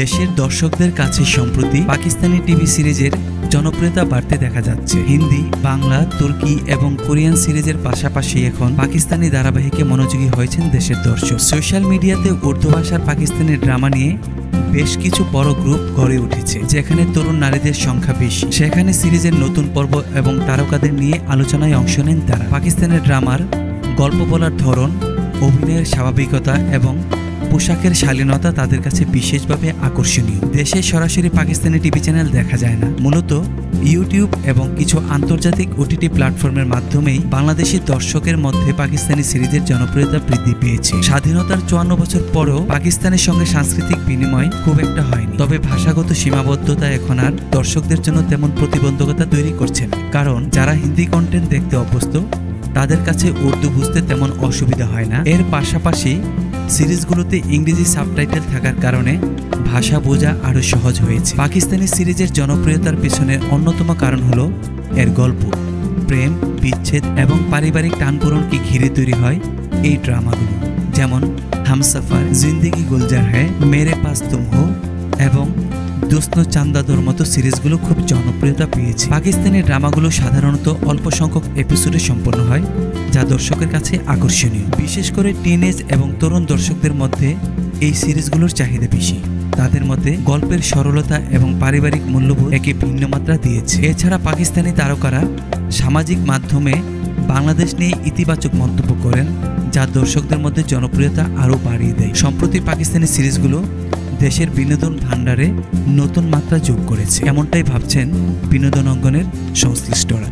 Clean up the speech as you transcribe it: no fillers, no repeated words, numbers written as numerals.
দেশের দর্শকদের কাছে সম্প্রতি পাকিস্তানি টিভি সিরিজের জনপ্রিয়তা বাড়তে দেখা যাচ্ছে। হিন্দি, বাংলা, তুর্কি এবং কোরিয়ান সিরিজের পাশাপাশি এখন পাকিস্তানি ধারাবাহিকে মনোযোগী হয়েছেন দেশের দর্শক। সোশ্যাল মিডিয়াতে উর্দু ভাষার পাকিস্তানি ড্রামা নিয়ে বেশ কিছু বড় গ্রুপ গড়ে উঠেছে, যেখানে তরুণ নারীদের সংখ্যা বেশি। সেখানে সিরিজের নতুন পর্ব এবং তারকাদের নিয়ে আলোচনায় অংশ নেন তারা। পাকিস্তানের ড্রামার গল্প বলার ধরন, অভিনয়ের স্বাভাবিকতা এবং পোশাকের শালীনতা তাদের কাছে বিশেষভাবে আকর্ষণীয়। দেশে সরাসরি পাকিস্তানি টিভি চ্যানেল দেখা যায় না, মূলত ইউটিউব এবং কিছু আন্তর্জাতিক ওটিটি প্ল্যাটফর্মের মাধ্যমেই বাংলাদেশি দর্শকের মধ্যে পাকিস্তানি সিরিজের জনপ্রিয়তা বৃদ্ধি পেয়েছে। স্বাধীনতার 54 বছর পরেও পাকিস্তানের সঙ্গে সাংস্কৃতিক বিনিময় খুব একটা হয়নি, তবে ভাষাগত সীমাবদ্ধতা এখন আর দর্শকদের জন্য তেমন প্রতিবন্ধকতা তৈরি করছে না, কারণ যারা হিন্দি কন্টেন্ট দেখতে অভ্যস্ত তাদের কাছে উর্দু বুঝতে তেমন অসুবিধা হয় না। এর পাশাপাশি সিরিজগুলোতে ইংরেজি সাবটাইটেল থাকার কারণে ভাষা বোঝা আরও সহজ হয়েছে। পাকিস্তানি সিরিজের জনপ্রিয়তার পেছনে অন্যতম কারণ হলো এর গল্প, প্রেম, বিচ্ছেদ এবং পারিবারিক টানপোড়েনকে ঘিরে তৈরি হয় এই ড্রামাগুলো, যেমন হামসফর, জিন্দেগি গুলজার হ্যায়, মেরে পাস তুম হো এবং দোস্তো চান্দাদোর মতো সিরিজগুলো খুব জনপ্রিয়তা পেয়েছে। পাকিস্তানি ড্রামাগুলো সাধারণত অল্প সংখ্যক এপিসোডে সম্পন্ন হয়, যা দর্শকের কাছে আকর্ষণীয়। বিশেষ করে টিনেজ এবং তরুণ দর্শকদের মধ্যে এই সিরিজগুলোর চাহিদা বেশি। তাদের মধ্যে গল্পের সরলতা এবং পারিবারিক মূল্যবোধ একে ভিন্ন মাত্রা দিয়েছে। এছাড়া পাকিস্তানি তারকারা সামাজিক মাধ্যমে বাংলাদেশ নিয়ে ইতিবাচক মন্তব্য করেন, যা দর্শকদের মধ্যে জনপ্রিয়তা আরও বাড়িয়ে দেয়। সম্প্রতি পাকিস্তানি সিরিজগুলো দেশের বিনোদন ভাণ্ডারে নতুন মাত্রা যোগ করেছে, এমনটাই ভাবছেন বিনোদন অঙ্গনের সংশ্লিষ্টরা।